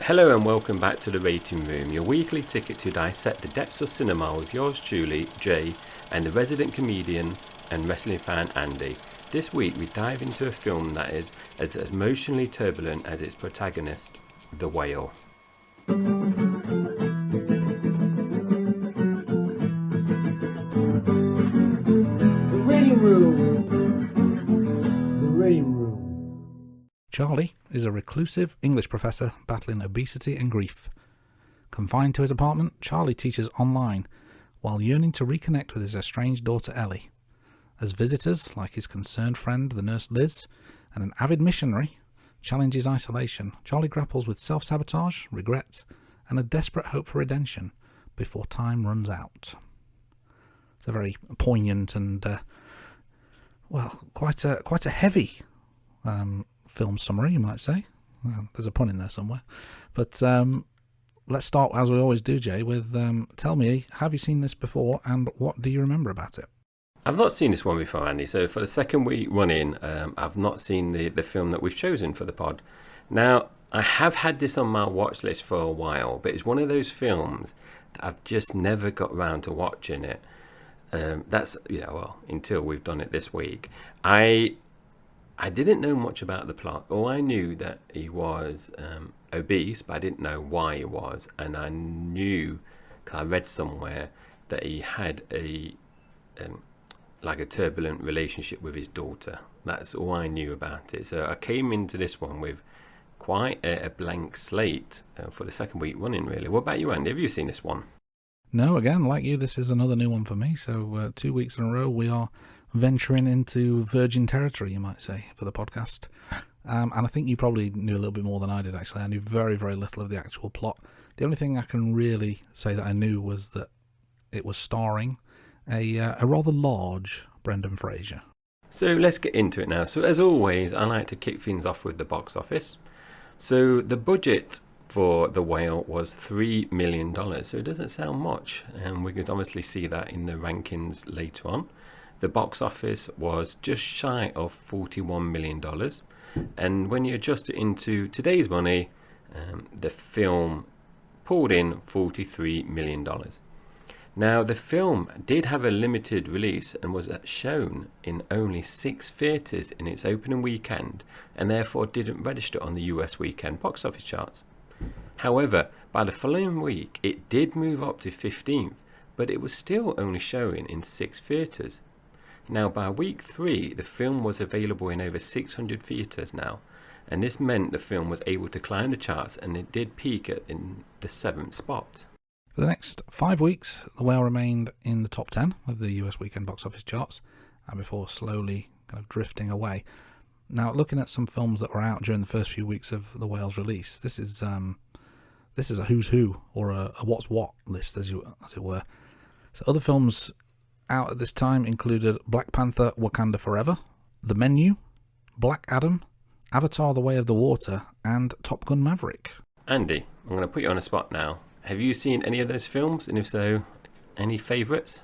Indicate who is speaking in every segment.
Speaker 1: Hello and welcome back to the Rating Room, your weekly ticket to dissect the depths of cinema with yours truly, Jay, and the resident comedian and wrestling fan, Andy. This week we dive into a film that is as emotionally turbulent as its protagonist, The Whale.
Speaker 2: The Rating Room. The Rating Room.
Speaker 3: Charlie is a reclusive English professor battling obesity and grief. Confined to his apartment, Charlie teaches online while yearning to reconnect with his estranged daughter Ellie. As visitors, like his concerned friend the nurse Liz, and an avid missionary, challenge his isolation, Charlie grapples with self-sabotage, regret, and a desperate hope for redemption before time runs out. It's a very poignant and, quite a heavy film summary, you might say. There's a pun in there somewhere. But let's start, as we always do, Jay, with tell me, have you seen this before and what do you remember about it?
Speaker 1: I've not seen this one before, Andy, so for the second week running, I've not seen the film that we've chosen for the pod. Now, I have had this on my watch list for a while, but it's one of those films that I've just never got round to watching it. That's, until we've done it this week. I didn't know much about the plot. All I knew that he was obese, but I didn't know why he was. And I knew, cause I read somewhere, that he had a turbulent relationship with his daughter. That's all I knew about it. So I came into this one with quite a blank slate for the second week running, really. What about you, Andy? Have you seen this one?
Speaker 3: No, again, like you, this is another new one for me. So 2 weeks in a row, we are venturing into virgin territory, you might say, for the podcast. And I think you probably knew a little bit more than I did, actually. I knew very, very little of the actual plot. The only thing I can really say that I knew was that it was starring a rather large Brendan Fraser. So
Speaker 1: let's get into it now. So as always, I like to kick things off with the box office. So the budget for The Whale was $3 million, so it doesn't sound much. And we can obviously see that in the rankings later on. The box office was just shy of $41 million. And when you adjust it into today's money, the film pulled in $43 million. Now, the film did have a limited release and was shown in only 6 theatres in its opening weekend, and therefore didn't register on the US weekend box office charts. However, by the following week, it did move up to 15th, but it was still only showing in 6 theatres. Now, by week 3, the film was available in over 600 theatres now, and this meant the film was able to climb the charts, and it did peak in the 7th spot.
Speaker 3: For the next 5 weeks, The Whale remained in the top 10 of the US weekend box office charts, before slowly kind of drifting away. Now, looking at some films that were out during the first few weeks of The Whale's release, this is a who's who, or a what's what list, as it were. So other films out at this time included Black Panther: Wakanda Forever, The Menu, Black Adam, Avatar: The Way of the Water, and Top Gun: Maverick.
Speaker 1: Andy, I'm going to put you on the spot now. Have you seen any of those films? And if so, any favourites?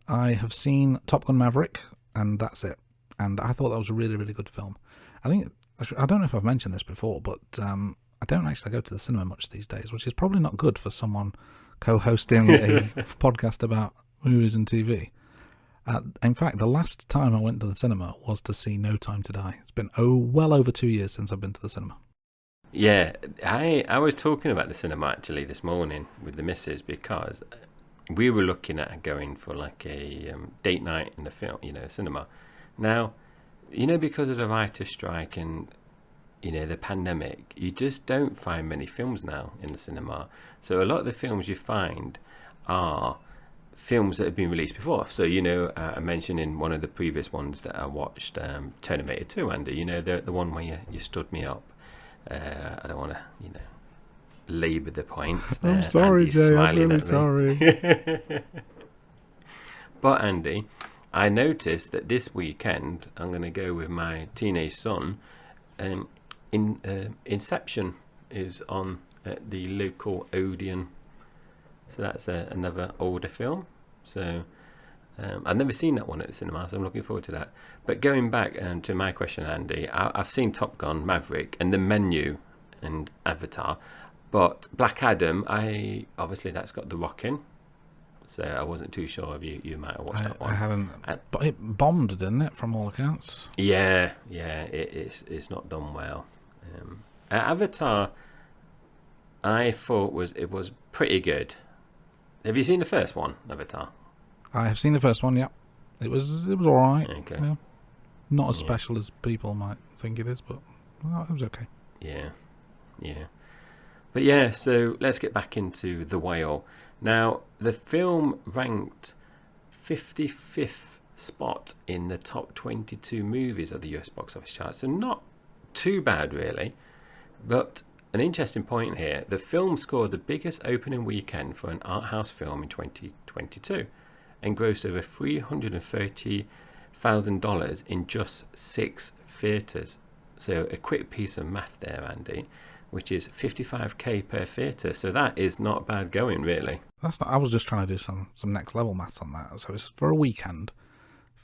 Speaker 3: I have seen Top Gun: Maverick, and that's it. And I thought that was a really, really good film. I don't know if I've mentioned this before, but I don't actually go to the cinema much these days, which is probably not good for someone co-hosting a podcast about movies and TV. In fact, the last time I went to the cinema was to see No Time to Die. It's been well over 2 years since I've been to the cinema.
Speaker 1: Yeah, I was talking about the cinema actually this morning with the missus, because we were looking at going for like a date night in the film, cinema. Now, because of the writer's strike and the pandemic, you just don't find many films now in the cinema. So a lot of the films you find are films that have been released before. So I mentioned in one of the previous ones that I watched, Terminator 2, Andy, the one where you stood me up. I don't want to labour the point.
Speaker 3: I'm sorry,
Speaker 1: Andy's
Speaker 3: Jay, I'm really
Speaker 1: at me.
Speaker 3: sorry.
Speaker 1: But Andy, I noticed that this weekend I'm going to go with my teenage son. Inception is on at the local Odeon. So that's another older film. So I've never seen that one at the cinema, so I'm looking forward to that. But going back to my question, Andy, I've seen Top Gun, Maverick, and The Menu, and Avatar. But Black Adam, obviously that's got The Rock in, so I wasn't too sure if you might have watched that one.
Speaker 3: I haven't. But it bombed, didn't it, from all accounts?
Speaker 1: Yeah, it's not done well. Avatar, I thought it was pretty good. Have you seen the first one, Avatar?
Speaker 3: I have seen the first one. Yeah, it was all right.
Speaker 1: Okay.
Speaker 3: Yeah. Not as special as people might think it is, but it was okay.
Speaker 1: Yeah. But yeah, so let's get back into The Whale. Now, the film ranked 55th spot in the top 22 movies of the US box office chart, so not too bad really. But an interesting point here, the film scored the biggest opening weekend for an art house film in 2022 and grossed over $330,000 in just 6 theatres. So a quick piece of math there, Andy, which is $55,000 per theatre. So that is not bad going, really.
Speaker 3: That's not. I was just trying to do some next level maths on that. So it's for a weekend,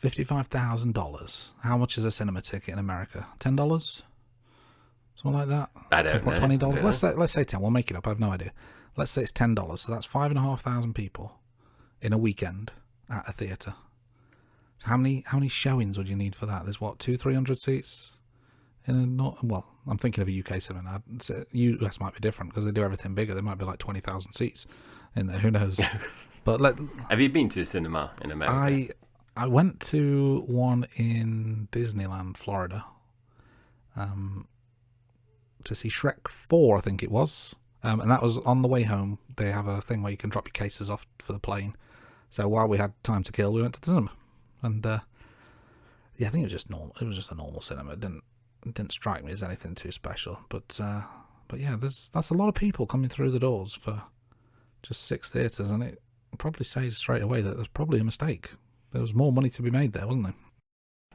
Speaker 3: $55,000. How much is a cinema ticket in America? $10? Something like that.
Speaker 1: I don't know.
Speaker 3: $20.
Speaker 1: Really?
Speaker 3: Let's say 10. We'll make it up. I have no idea. Let's say it's $10. So that's 5,500 people in a weekend at a theatre. So how many showings would you need for that? There's 200-300 seats. Well, I'm thinking of a UK cinema now. US might be different because they do everything bigger. There might be like 20,000 seats in there. Who knows? But
Speaker 1: have you been to a cinema in America?
Speaker 3: I went to one in Disneyland, Florida, to see Shrek 4, I think it was. And that was on the way home. They have a thing where you can drop your cases off for the plane. So while we had time to kill, we went to the cinema. And I think it was just normal. It was just a normal cinema. It didn't strike me as anything too special. But yeah, that's a lot of people coming through the doors for just 6 theatres, and it probably says straight away that there's probably a mistake. There was more money to be made there, wasn't there?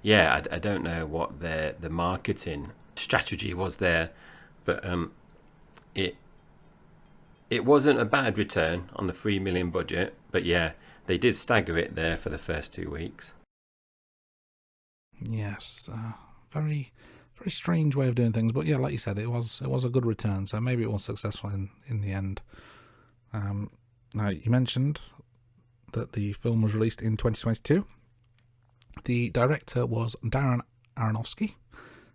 Speaker 1: Yeah, I don't know what the marketing strategy was there, but it wasn't a bad return on the $3 million budget. But yeah, they did stagger it there for the first 2 weeks.
Speaker 3: Yes, very very strange way of doing things, but yeah, like you said, it was a good return, so maybe it was successful in the end. Now, you mentioned that the film was released in 2022. The director was Darren Aronofsky,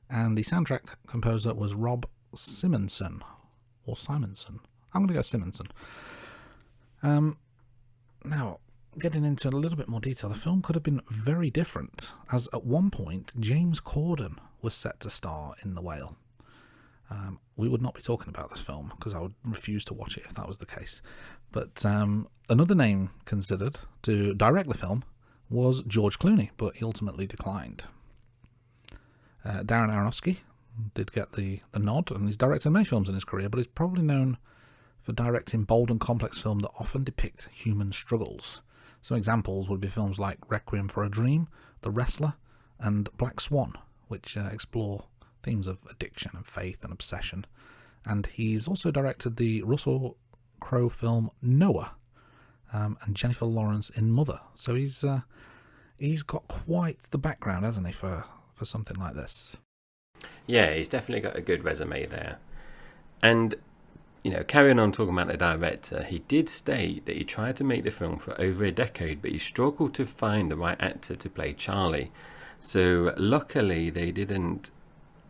Speaker 3: and the soundtrack composer was Rob Simonson, or Simonson. I'm going to go Simonson. Now, getting into a little bit more detail, the film could have been very different, as at one point, James Corden was set to star in The Whale. We would not be talking about this film, because I would refuse to watch it if that was the case. But another name considered to direct the film was George Clooney, but he ultimately declined. Darren Aronofsky did get the nod, and he's directed many films in his career, but he's probably known for directing bold and complex films that often depict human struggles. Some examples would be films like Requiem for a Dream, The Wrestler, and Black Swan, which explore themes of addiction and faith and obsession. And he's also directed the Russell Crowe film Noah, and Jennifer Lawrence in Mother. So he's got quite the background, hasn't he, for something like this?
Speaker 1: Yeah, he's definitely got a good resume there. And, carrying on talking about the director, he did state that he tried to make the film for over a decade, but he struggled to find the right actor to play Charlie. So luckily they didn't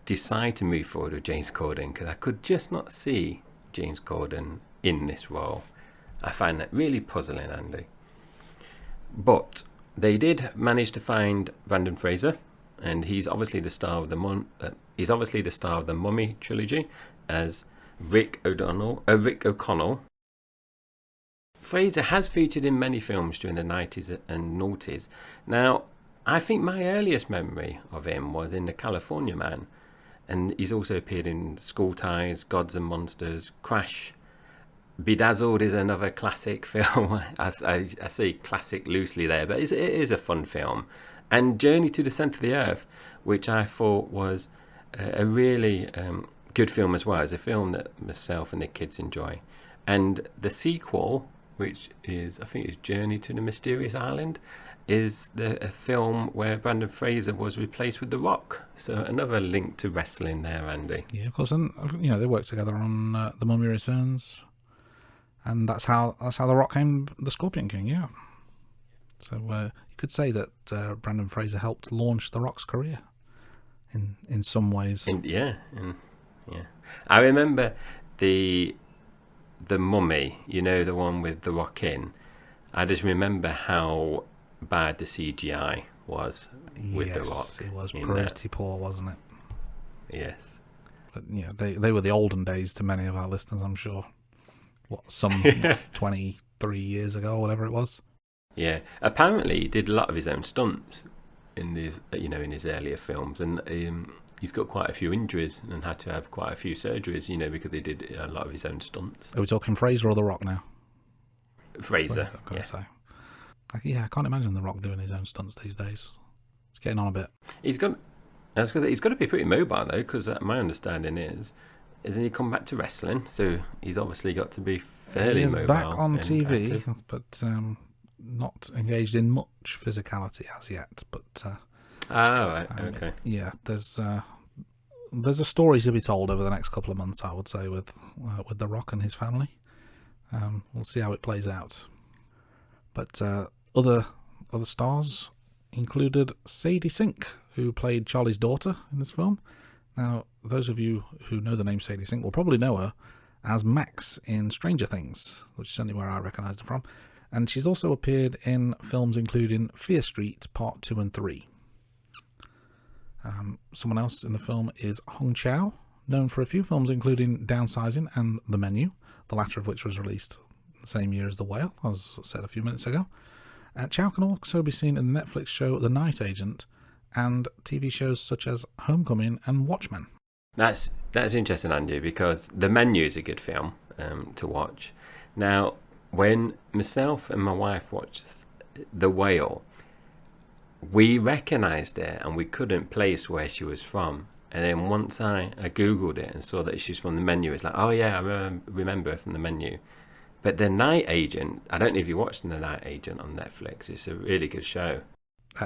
Speaker 1: decide to move forward with James Corden, because I could just not see James Corden in this role. I find that really puzzling, Andy. But they did manage to find Brendan Fraser, and he's obviously the star of the Mummy trilogy as Rick O'Connell. Fraser has featured in many films during the 90s and noughties. Now, I think my earliest memory of him was in The California Man, and he's also appeared in School Ties, Gods and Monsters, Crash. Bedazzled is another classic film. I say classic loosely there, but it is a fun film. And Journey to the Centre of the Earth, which I thought was a really good film as well. It's a film that myself and the kids enjoy. And the sequel, which is, I think it's Journey to the Mysterious Island, is a film where Brandon Fraser was replaced with The Rock. So another link to wrestling there, Andy.
Speaker 3: Yeah, of course. And they worked together on The Mummy Returns, and that's how The Rock came the Scorpion King. Yeah. So you could say that Brandon Fraser helped launch The Rock's career in some ways.
Speaker 1: Yeah. I remember the Mummy. The one with The Rock in. I just remember how bad the CGI was with The Rock.
Speaker 3: It was pretty poor, wasn't it?
Speaker 1: Yes.
Speaker 3: But they were the olden days to many of our listeners, I'm sure. Some 23 years ago, or whatever it was.
Speaker 1: Yeah. Apparently, he did a lot of his own stunts in his earlier films, and he's got quite a few injuries and had to have quite a few surgeries, because he did a lot of his own stunts.
Speaker 3: Are we talking Fraser or The Rock now?
Speaker 1: Fraser, yeah.
Speaker 3: I can't imagine The Rock doing his own stunts these days. It's getting on a bit.
Speaker 1: He's got to be pretty mobile though, because my understanding is he come back to wrestling, so he's obviously got to be fairly mobile.
Speaker 3: He is back on TV,
Speaker 1: active.
Speaker 3: but not engaged in much physicality as yet. But
Speaker 1: right, okay.
Speaker 3: Yeah, there's a story to be told over the next couple of months, I would say, with The Rock and his family. We'll see how it plays out. But other stars included Sadie Sink, who played Charlie's daughter in this film. Now, those of you who know the name Sadie Sink will probably know her as Max in Stranger Things, which is certainly where I recognised her from. And she's also appeared in films including Fear Street Part 2 and 3. Someone else in the film is Hong Chow, known for a few films including Downsizing and The Menu, the latter of which was released the same year as The Whale, as I said a few minutes ago. Chow can also be seen in the Netflix show The Night Agent and TV shows such as Homecoming and Watchmen.
Speaker 1: That's interesting, Andy, because The Menu is a good film to watch. Now, when myself and my wife watched The Whale, we recognised her and we couldn't place where she was from. And then once I Googled it and saw that she's from The Menu, it's like, oh yeah, I remember her from The Menu. But The Night Agent, I don't know if you watched The Night Agent on Netflix. It's a really good show.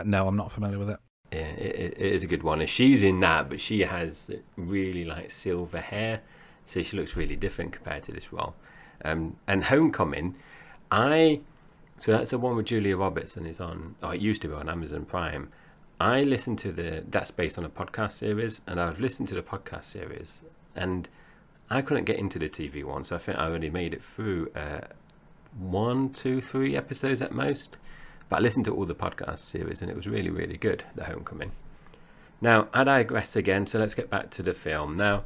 Speaker 3: No, I'm not familiar with it.
Speaker 1: Yeah, it is a good one. And she's in that, but she has really silver hair, so she looks really different compared to this role. And Homecoming, so that's the one with Julia Roberts, and it used to be on Amazon Prime. I listened to that's based on a podcast series, and I've listened to the podcast series, and I couldn't get into the TV one, so I think I only made it through 1, 2, 3 episodes at most. But I listened to all the podcast series, and it was really, really good, The Homecoming. Now, I digress again, so let's get back to the film. Now,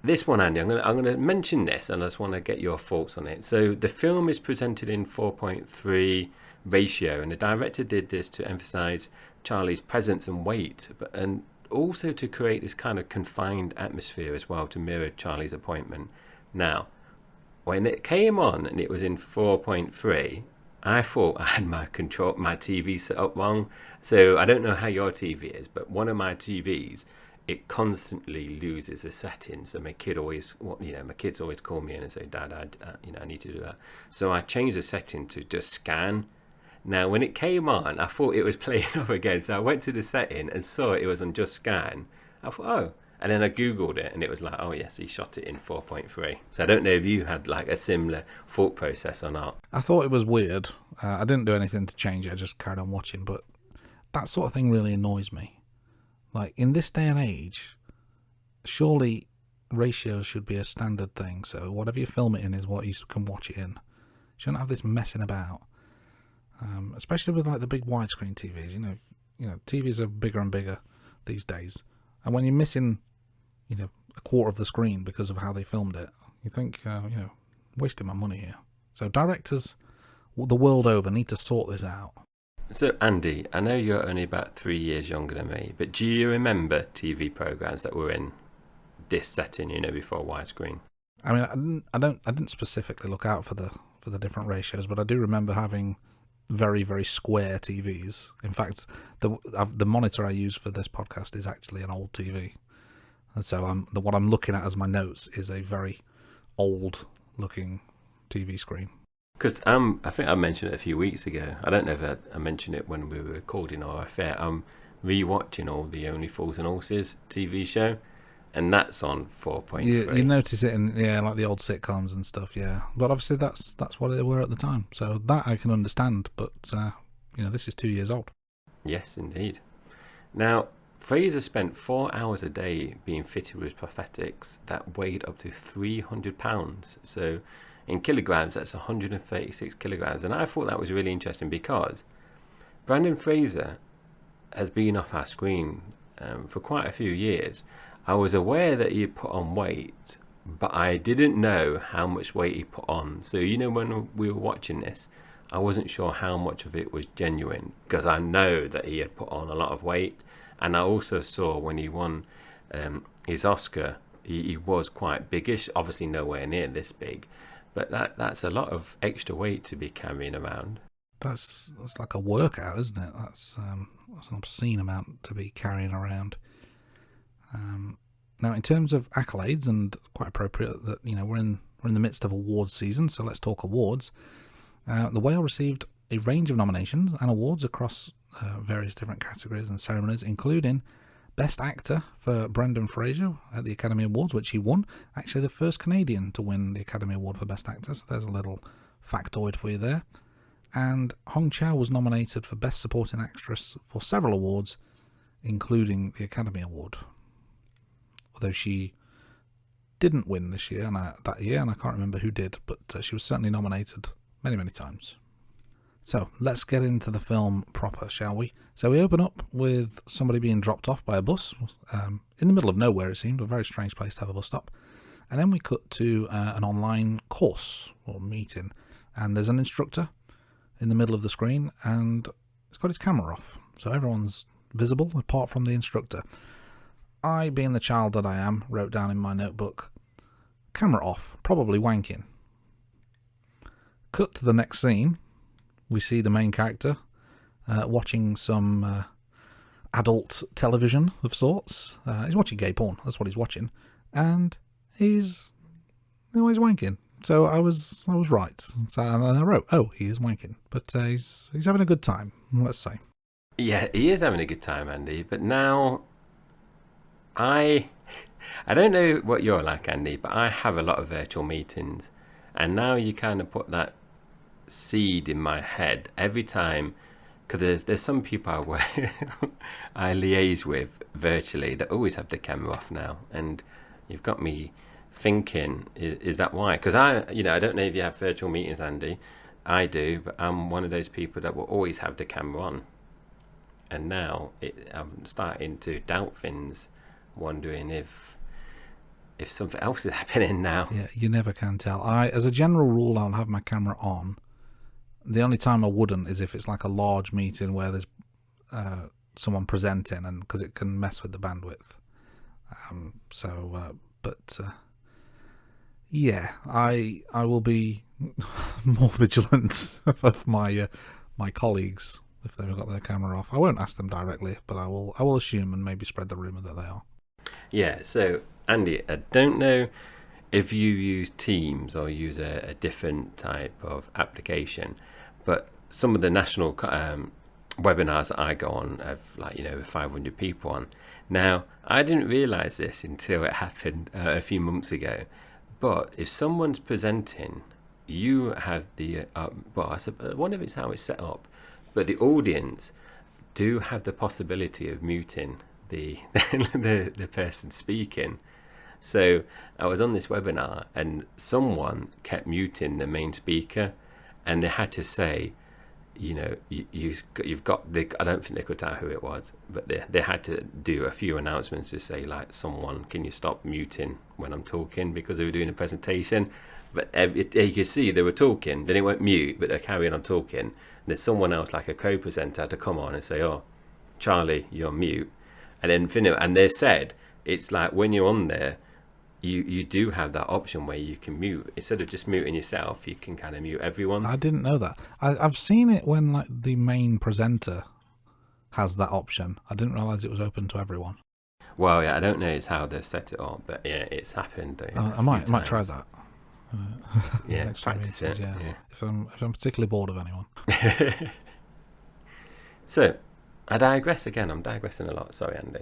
Speaker 1: this one, Andy, I'm going to mention this, and I just want to get your thoughts on it. So the film is presented in 4.3 ratio, and the director did this to emphasize Charlie's presence and weight, and also to create this kind of confined atmosphere as well, to mirror Charlie's appointment. Now, when it came on and it was in 4.3, I thought I had my TV set up wrong. So I don't know how your TV is, but one of my TVs, it constantly loses the settings. So my kids always call me in and say, Dad, I need to do that. So I changed the setting to just scan. Now, when it came on, I thought it was playing up again. So I went to the setting and saw it was on just scan. I thought, oh. And then I Googled it and it was like, oh yes, he shot it in 4.3. So I don't know if you had a similar thought process or not.
Speaker 3: I thought it was weird. I didn't do anything to change it. I just carried on watching. But that sort of thing really annoys me. In this day and age, surely ratios should be a standard thing. So whatever you film it in is what you can watch it in. You shouldn't have this messing about. Especially with the big widescreen TVs. TVs are bigger and bigger these days. And when you're missing, a quarter of the screen because of how they filmed it, you think, wasting my money here. So directors the world over need to sort this out.
Speaker 1: So, Andy, I know you're only about 3 years younger than me, but do you remember TV programs that were in this setting, before widescreen?
Speaker 3: I mean, I didn't specifically look out for the different ratios, but I do remember having very, very square TVs. In fact, the monitor I use for this podcast is actually an old TV, and so what I'm looking at as my notes is a very old looking TV screen.
Speaker 1: Because I think I mentioned it a few weeks ago. I don't know if I mentioned it when we were recording or off air. I'm rewatching all the Only Fools and Horses TV show, and that's on 4.3.
Speaker 3: You notice it in like the old sitcoms and stuff, yeah. But obviously that's what they were at the time, so that I can understand. But this is 2 years old.
Speaker 1: Yes, indeed. Now, Fraser spent 4 hours a day being fitted with prosthetics that weighed up to 300 pounds. So in kilograms, that's 136 kilograms. And I thought that was really interesting because Brandon Fraser has been off our screen for quite a few years. I was aware that he had put on weight, but I didn't know how much weight he put on. So, when we were watching this, I wasn't sure how much of it was genuine, because I know that he had put on a lot of weight. And I also saw when he won his Oscar, he was quite biggish, obviously nowhere near this big, but that's a lot of extra weight to be carrying around.
Speaker 3: That's like a workout, isn't it? That's an obscene amount to be carrying around. Now, in terms of accolades, and quite appropriate that we're in the midst of awards season, so let's talk awards. The Whale received a range of nominations and awards across various different categories and ceremonies, including Best Actor for Brendan Fraser at the Academy Awards, which he won. Actually, the first Canadian to win the Academy Award for Best Actor, so there's a little factoid for you there. And Hong Chow was nominated for Best Supporting Actress for several awards, including the Academy Award. Although she didn't win this year, that year, and I can't remember who did, but she was certainly nominated many, many times. So, let's get into the film proper, shall we? So we open up with somebody being dropped off by a bus, in the middle of nowhere it seemed, a very strange place to have a bus stop. And then we cut to an online course or meeting, and there's an instructor in the middle of the screen, and he's got his camera off, so everyone's visible apart from the instructor. I, being the child that I am, wrote down in my notebook, camera off, probably wanking. Cut to the next scene. We see the main character watching some adult television of sorts. He's watching gay porn, that's what he's watching, and he's wanking. So I was right. So, and then I wrote, he is wanking, but he's having a good time, let's say.
Speaker 1: Yeah, he is having a good time, Andy. But now, I don't know what you're like, Andy, but I have a lot of virtual meetings, and now you kind of put that seed in my head every time, because there's some people I liaise with virtually that always have the camera off now, and you've got me thinking, is that why? Because I don't know if you have virtual meetings, Andy. I do, but I'm one of those people that will always have the camera on, and now I'm starting to doubt things, wondering if something else is happening now.
Speaker 3: Yeah, you never can tell. As a general rule, I'll have my camera on. The only time I wouldn't is if it's like a large meeting where there's someone presenting, and because it can mess with the bandwidth. Yeah, I will be more vigilant of my colleagues if they've got their camera off. I won't ask them directly, but I will assume and maybe spread the rumour that they are.
Speaker 1: Yeah, so Andy, I don't know if you use Teams or use a different type of application, but some of the national webinars that I go on have over 500 people on. Now, I didn't realise this until it happened a few months ago, but if someone's presenting, you have the, I wonder if it's how it's set up, but the audience do have the possibility of muting the person speaking. So I was on this webinar and someone kept muting the main speaker, and they had to say, you've got the, I don't think they could tell who it was, but they had to do a few announcements to say, like, someone, can you stop muting when I'm talking, because they were doing a presentation. But you could see they were talking, then they went mute, but they're carrying on talking. And there's someone else, like a co-presenter, to come on and say, Charlie, you're mute. And then finish. And they said, it's like when you're on there, you do have that option where you can mute. Instead of just muting yourself, you can kind of mute everyone.
Speaker 3: I didn't know that. I've seen it when the main presenter has that option. I didn't realise it was open to everyone.
Speaker 1: Well, yeah, I don't know it's how they've set it up, but yeah, it's happened.
Speaker 3: I might try that.
Speaker 1: Yeah,
Speaker 3: Next few
Speaker 1: practice
Speaker 3: meetings,
Speaker 1: it.
Speaker 3: yeah. If I'm particularly bored of anyone.
Speaker 1: Yeah. So, I digress again. I'm digressing a lot. Sorry, Andy.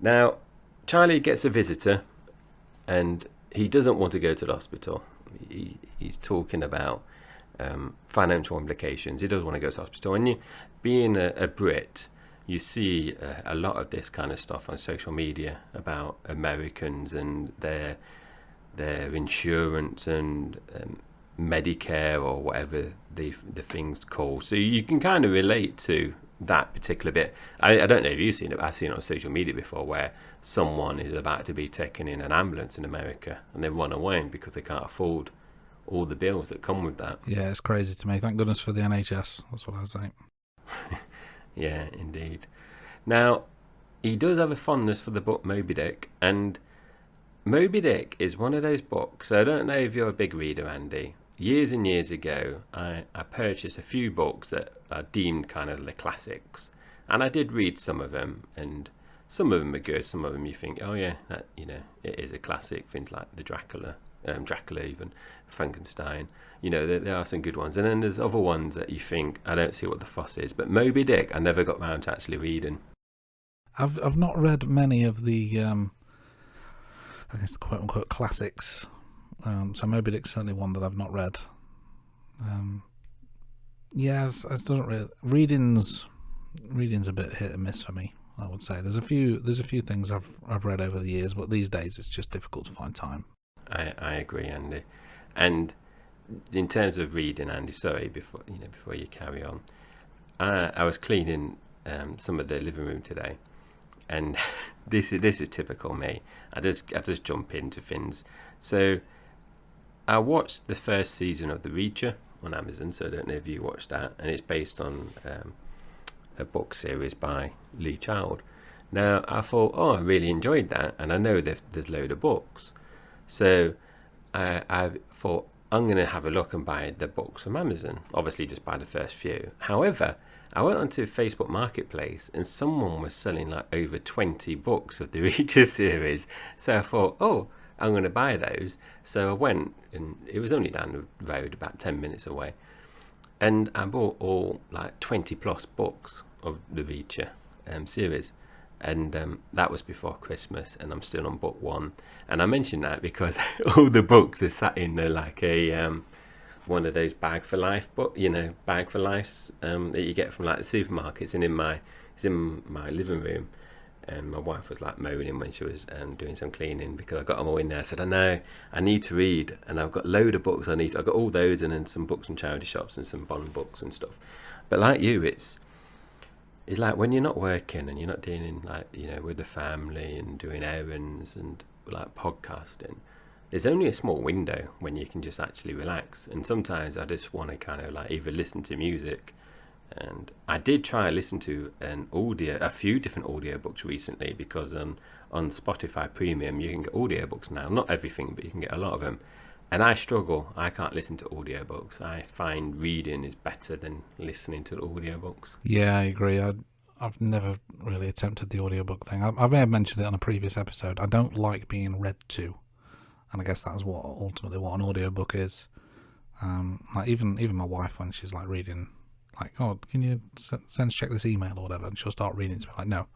Speaker 1: Now, Charlie gets a visitor, and he doesn't want to go to the hospital. He's talking about financial implications. He doesn't want to go to the hospital. And you, being a Brit, you see a lot of this kind of stuff on social media about Americans and their insurance and Medicare or whatever the thing's called. So you can kind of relate to that particular bit. I don't know if you've seen it, but I've seen it on social media before where someone is about to be taken in an ambulance in America and they run away because they can't afford all the bills that come with that.
Speaker 3: Yeah, it's crazy to me. Thank goodness for the NHS. That's what I was saying.
Speaker 1: Yeah, indeed. Now, he does have a fondness for the book Moby Dick, and Moby Dick is one of those books. I don't know if you're a big reader, Andy. Years and years ago, I purchased a few books that are deemed kind of the classics, and I did read some of them, and some of them are good. Some of them you think, oh yeah, that, you know, it is a classic. Things like the Dracula even Frankenstein. You know, there are some good ones, and then there's other ones that you think, I don't see what the fuss is. But Moby Dick, I never got round to actually reading.
Speaker 3: I've not read many of the I guess quote unquote classics. So Moby Dick's certainly one that I've not read. Yeah, as doesn't really reading's a bit hit and miss for me. I would say there's a few things I've read over the years, but these days it's just difficult to find time.
Speaker 1: I agree, Andy. And in terms of reading, Andy, sorry, before you carry on, I was cleaning some of the living room today, and this is typical me. I just jump into things. So I watched the first season of The Reacher on Amazon. So I don't know if you watched that, and it's based on a book series by Lee Child. Now I thought, I really enjoyed that, and I know there's a load of books. So I thought, I'm going to have a look and buy the books from Amazon. Obviously, just buy the first few. However, I went onto Facebook Marketplace and someone was selling like over 20 books of the Reacher series. So I thought, I'm going to buy those. So I went, and it was only down the road, about 10 minutes away. And I bought all like 20 plus books of the Reacher series. And that was before Christmas, and I'm still on book 1. And I mention that because all the books are sat in like a one of those bag for life bag for life that you get from like the supermarkets. And it's in my living room. And my wife was like moaning when she was doing some cleaning because I got them all in there. I said, I know, I need to read, and I've got a load of books I've got all those, and then some books from charity shops and some Bond books and stuff. But like you, it's like when you're not working and you're not dealing with the family and doing errands and like podcasting, there's only a small window when you can just actually relax. And sometimes I just want to kind of like either listen to music, and I did try to listen to a few different audiobooks recently, because on Spotify Premium you can get audiobooks now, not everything, but you can get a lot of them. And I struggle. I can't listen to audiobooks. I find reading is better than listening to audiobooks.
Speaker 3: Yeah, I agree. I've never really attempted the audiobook thing. I may have mentioned it on a previous episode. I don't like being read to, and I guess that's ultimately what an audiobook is. Like even my wife, when she's like reading, like, can you check this email or whatever, and she'll start reading to me like, no,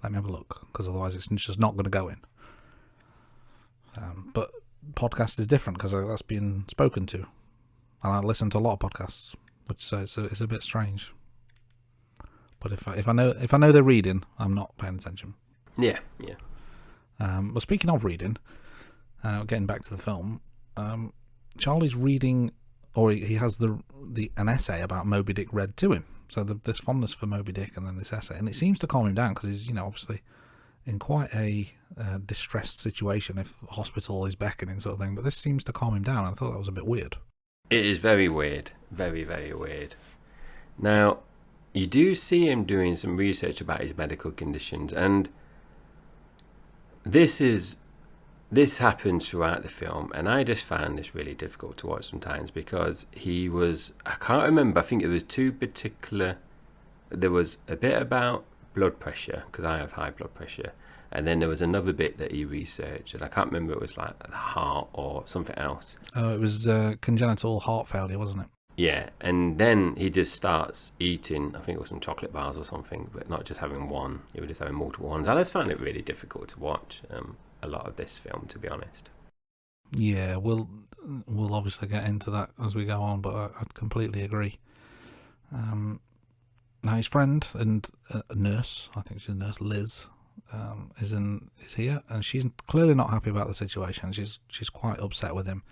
Speaker 3: let me have a look, because otherwise it's just not going to go in. But podcast is different because that's being spoken to, and I listen to a lot of podcasts, which so it's a bit strange. But if I know they're reading, I'm not paying attention.
Speaker 1: Yeah.
Speaker 3: Well, speaking of reading, getting back to the film, Charlie's reading, or he has an essay about Moby Dick read to him. So this fondness for Moby Dick, and then this essay, and it seems to calm him down because he's obviously in quite a distressed situation if hospital is beckoning sort of thing. But this seems to calm him down. I thought that was a bit weird. It
Speaker 1: is very weird. Very, very weird. Now, you do see him doing some research about his medical conditions, and this happens throughout the film, and I just found this really difficult to watch sometimes because I can't remember, I think it was two particular, there was a bit about blood pressure, because I have high blood pressure, And then there was another bit that he researched, and I can't remember, it was like the heart or something else.
Speaker 3: Oh, it was congenital heart failure, wasn't it?
Speaker 1: Yeah, and then he just starts eating, I think it was some chocolate bars or something, but not just having one, he was just having multiple ones. I just found it really difficult to watch a lot of this film, to be honest.
Speaker 3: Yeah, we'll obviously get into that as we go on, but I completely agree. Now his friend and a nurse, I think she's a nurse, Liz, is here, and she's clearly not happy about the situation. She's quite upset with him,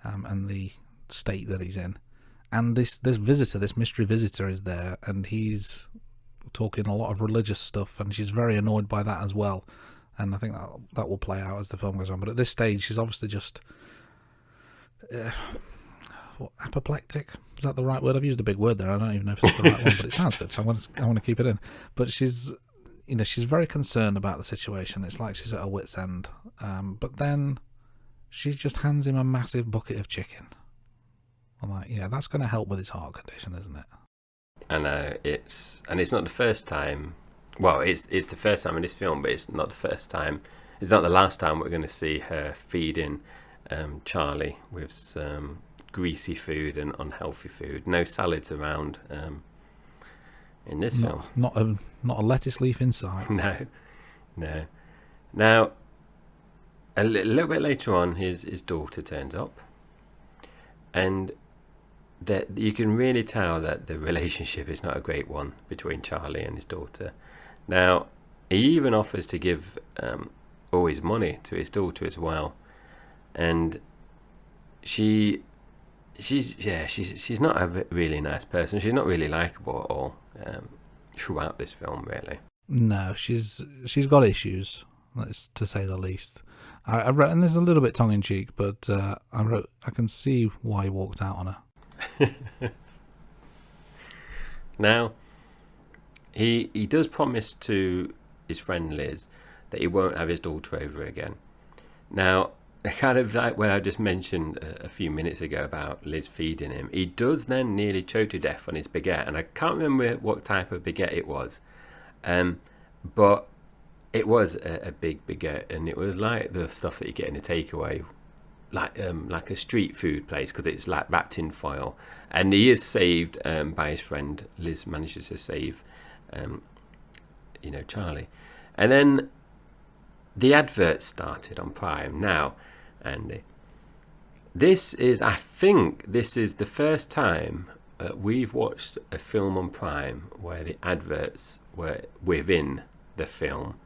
Speaker 3: and the state that he's in. And this visitor, this mystery visitor, is there, and he's talking a lot of religious stuff, and she's very annoyed by that as well. And I think that will play out as the film goes on. But at this stage, she's obviously just apoplectic. Is that the right word? I've used a big word there. I don't even know if it's the right one, but it sounds good, so I want to keep it in. But she's very concerned about the situation. It's like she's at her wit's end. But then she just hands him a massive bucket of chicken. I'm like, yeah, that's going to help with his heart condition, isn't it?
Speaker 1: I know, it's not the first time. Well, it's the first time in this film, but it's not the first time. It's not the last time we're going to see her feeding Charlie with some greasy food and unhealthy food. No salads around in this film.
Speaker 3: Not a lettuce leaf in sight.
Speaker 1: No. Now, a little bit later on, his daughter turns up, and that you can really tell that the relationship is not a great one between Charlie and his daughter. Now, he even offers to give all his money to his daughter as well, and she's not a really nice person. She's not really likable at all throughout this film, really.
Speaker 3: No, she's got issues, that's to say the least. I wrote, and there's a little bit tongue in cheek, but I wrote, I can see why he walked out on her.
Speaker 1: Now, he does promise to his friend Liz that he won't have his daughter over again. Now, kind of like what I just mentioned a few minutes ago about Liz feeding him, he does then nearly choke to death on his baguette, and I can't remember what type of baguette it was, but it was a big baguette, and it was like the stuff that you get in a takeaway, like a street food place, because it's like wrapped in foil. And he is saved by his friend. Liz manages to save Charlie, and then the advert started on Prime. Now, Andy, I think this is the first time we've watched a film on Prime where the adverts were within the film.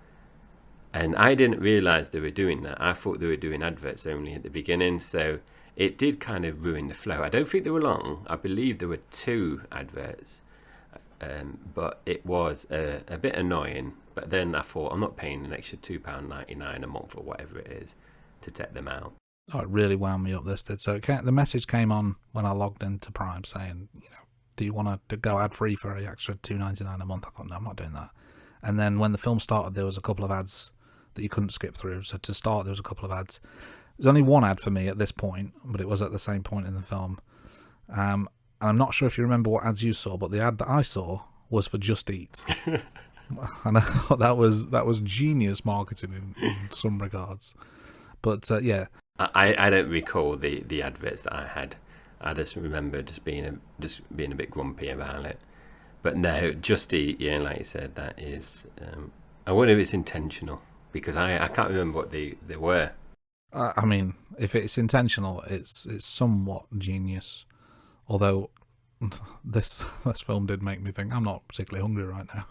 Speaker 1: And I didn't realise they were doing that. I thought they were doing adverts only at the beginning, so it did kind of ruin the flow. I don't think they were long. I believe there were 2 adverts, but it was a bit annoying. But then I thought, I'm not paying an extra £2.99 a month or whatever it is to take them out.
Speaker 3: Oh, it really wound me up, this did. So the message came on when I logged into Prime saying, do you want to go ad-free for an extra $2.99 a month? I thought, no, I'm not doing that. And then when the film started, there was a couple of ads that you couldn't skip through. So to start, there was a couple of ads. There's only one ad for me at this point, but it was at the same point in the film. And I'm not sure if you remember what ads you saw, but the ad that I saw was for Just Eat. And I thought that was genius marketing in some regards. But yeah.
Speaker 1: I don't recall the adverts that I had. I just remember just being a bit grumpy about it. But no, Just Eat, yeah, like you said, that is. I wonder if it's intentional, because I can't remember what they were.
Speaker 3: I mean, if it's intentional, it's somewhat genius. Although this film did make me think I'm not particularly hungry right now.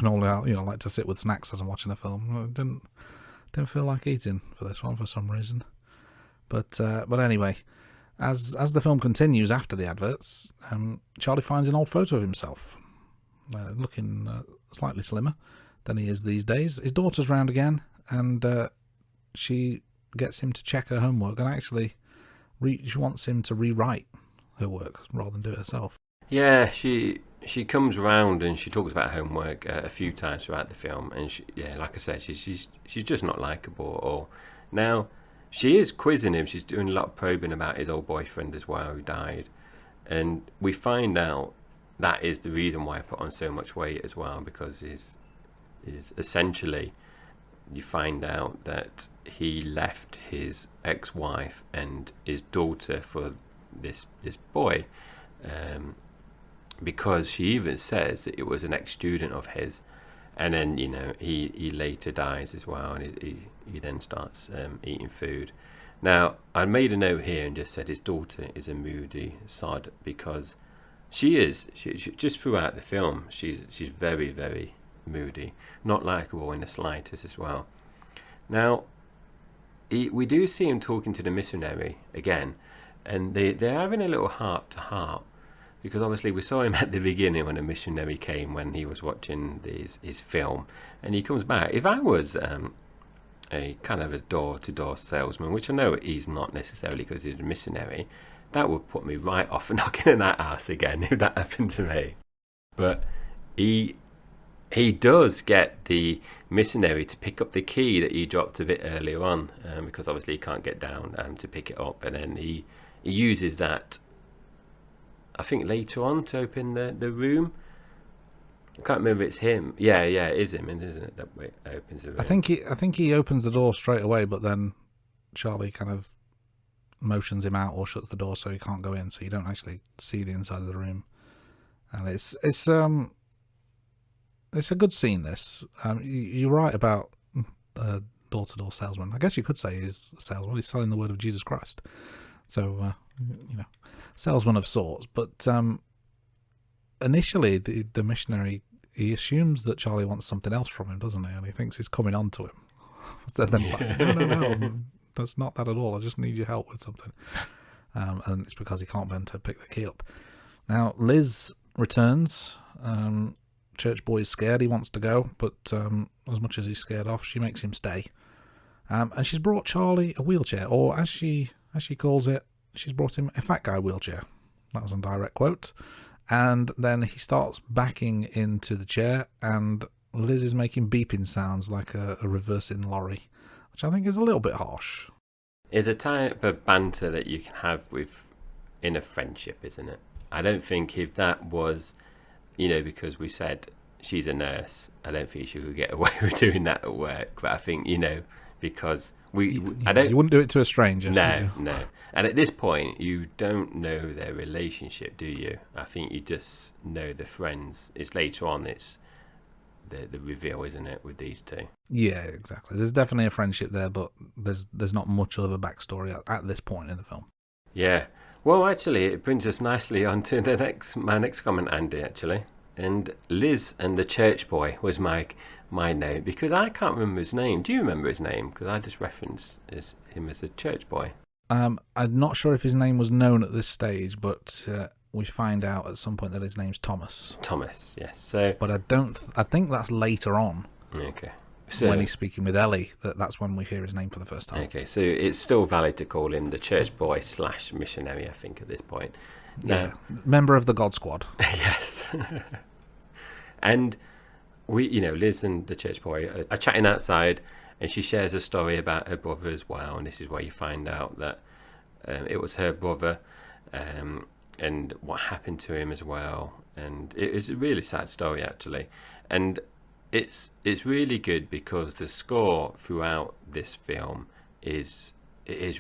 Speaker 3: Normally, I like to sit with snacks as I'm watching a film. I didn't feel like eating for this one for some reason. But anyway, as the film continues after the adverts, Charlie finds an old photo of himself, looking slightly slimmer than he is these days. His daughter's round again, and she gets him to check her homework, and actually she wants him to rewrite her work rather than do it herself.
Speaker 1: Yeah, she comes round and she talks about homework a few times throughout the film, and like I said, she's just not likable at all. Now, she is quizzing him. She's doing a lot of probing about his old boyfriend as well, who died, and we find out that is the reason why he put on so much weight as well, because he's essentially you find out that he left his ex-wife and his daughter for this boy, because she even says that it was an ex-student of his. And then, he later dies as well, and he then starts eating food. Now, I made a note here and just said his daughter is a moody sod, because she just throughout the film, she's very, very moody, not likable in the slightest as well. Now, we do see him talking to the missionary again, and they're having a little heart-to-heart. Because obviously we saw him at the beginning when a missionary came, when he was watching his film, and he comes back. If I was a kind of a door-to-door salesman, which I know he's not necessarily because he's a missionary, that would put me right off knocking in that house again if that happened to me. But he does get the missionary to pick up the key that he dropped a bit earlier on, because obviously he can't get down to pick it up, and then he uses that, I think, later on to open the room. I can't remember if it's him. Yeah, it is him, isn't it? That way opens the room.
Speaker 3: I think he opens the door straight away, but then Charlie kind of motions him out or shuts the door so he can't go in, so you don't actually see the inside of the room. And it's a good scene. This you're right about door-to-door salesman. I guess you could say he's a salesman. He's selling the word of Jesus Christ. So salesman of sorts. But initially, the missionary, he assumes that Charlie wants something else from him, doesn't he? And he thinks he's coming on to him. Then he's like, no, that's not that at all. I just need your help with something. And it's because he can't bend to pick the key up. Now, Liz returns. Church boy is scared. He wants to go, but as much as he's scared off, she makes him stay. And she's brought Charlie a wheelchair, or as she calls it, she's brought him a fat guy wheelchair. That was a direct quote. And then he starts backing into the chair, and Liz is making beeping sounds like a reversing lorry, which I think is a little bit harsh.
Speaker 1: It's a type of banter that you can have in a friendship, isn't it? I don't think if that was, because we said she's a nurse, I don't think she could get away with doing that at work. But I think, because you
Speaker 3: wouldn't do it to a stranger.
Speaker 1: No. And at this point, you don't know their relationship, do you? I think you just know the friends. It's later on, it's the reveal, isn't it, with these two?
Speaker 3: Yeah, exactly. There's definitely a friendship there, but there's not much of a backstory at this point in the film.
Speaker 1: Yeah. Well, actually, it brings us nicely on to my next comment, Andy, actually. And Liz and the church boy was my note, because I can't remember his name. Do you remember his name? Because I just referenced him as the church boy. I'm
Speaker 3: not sure if his name was known at this stage, but we find out at some point that his name's Thomas.
Speaker 1: Thomas, yes. So,
Speaker 3: but I think that's later on.
Speaker 1: Okay.
Speaker 3: So, when he's speaking with Ellie, that's when we hear his name for the first time.
Speaker 1: Okay, so it's still valid to call him the church boy / missionary, I think, at this point.
Speaker 3: Yeah, member of the God Squad.
Speaker 1: Yes. And Liz and the church boy are chatting outside, and she shares a story about her brother as well, and this is where you find out that it was her brother, and what happened to him as well. And it is a really sad story, actually. And it's really good because the score throughout this film is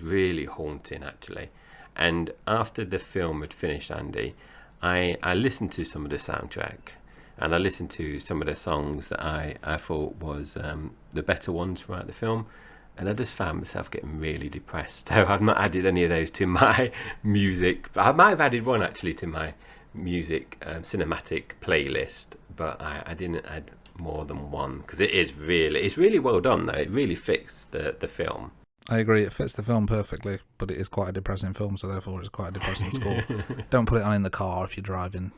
Speaker 1: really haunting, actually. And after the film had finished, Andy, I listened to some of the soundtrack, and I listened to some of the songs that I thought was the better ones throughout the film, and I just found myself getting really depressed. So I've not added any of those to my music. I might have added one actually to my music cinematic playlist, but I didn't add more than one, because it's really well done though. It really fits the film.
Speaker 3: I agree, it fits the film perfectly, but it is quite a depressing film, so therefore it's quite a depressing score. Don't put it on in the car if you're driving